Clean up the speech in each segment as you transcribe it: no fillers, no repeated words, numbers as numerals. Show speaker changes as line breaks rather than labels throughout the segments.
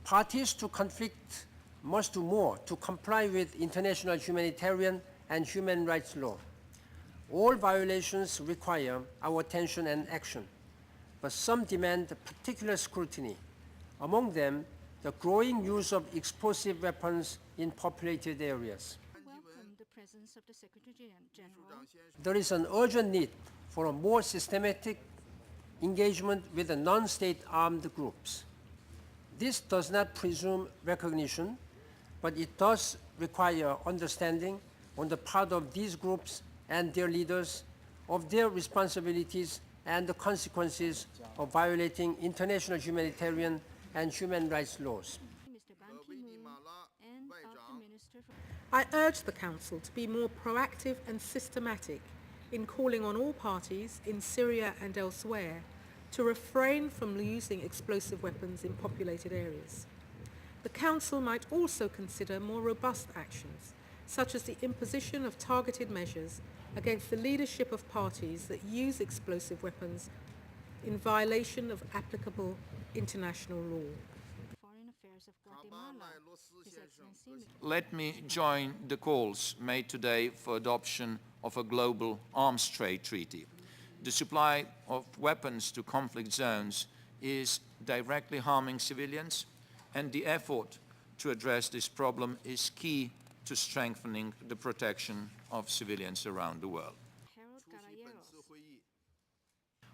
Parties to conflict must do more to comply with international humanitarian and human rights law. All violations require our attention and action, but some demand particular scrutiny. Among them, the growing use of explosive weapons in populated areas.
Welcome the presence of the Secretary-General.
There is an urgent need for a more systematic engagement with the non-state armed groups. This does not presume recognition, but it does require understanding on the part of these groups and their leaders of their responsibilities and the consequences of violating international humanitarian and human rights laws.
Mr. Ban Ki-moon and of the Minister for
I urge the Council to be more proactive and systematic in calling on all parties in Syria and elsewhere to refrain from using explosive weapons in populated areas. The Council might also consider more robust actions, such as the imposition of targeted measures against the leadership of parties that use explosive weapons in violation of applicable international law.
Foreign Affairs of Guatemala. His Excellency,
Let me join the calls made today for adoption of a global arms trade treaty. The supply of weapons to conflict zones is directly harming civilians, and the effort to address this problem is key to strengthening the protection of civilians around the world.
Harold Caballeros.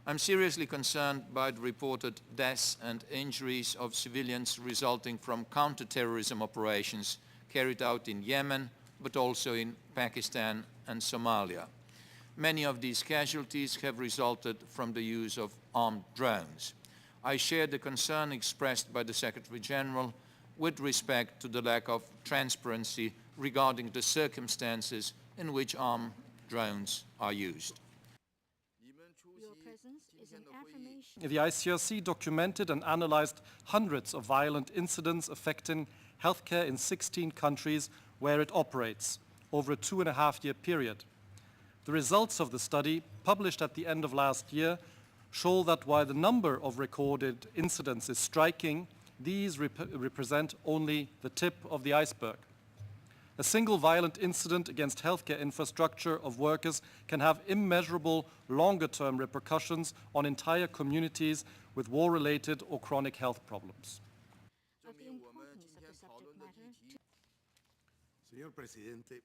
I'm seriously concerned by the reported deaths and injuries of civilians resulting from counter-terrorism operations carried out in Yemen, but also in Pakistan and Somalia. Many of these casualties have resulted from the use of armed drones. I share the concern expressed by the Secretary-General with respect to the lack of transparency regarding the circumstances in which armed drones are used.
Your presence is an affirmation.
The ICRC documented and analyzed hundreds of violent incidents affecting healthcare in 16 countries where it operates over a 2.5-year period. The results of the study, published at the end of last year, show that while the number of recorded incidents is striking, these represent only the tip of the iceberg. A single violent incident against healthcare infrastructure of workers can have immeasurable longer-term repercussions on entire communities with war-related or chronic health problems.
Of the importance of the subject matter to
Señor presidente,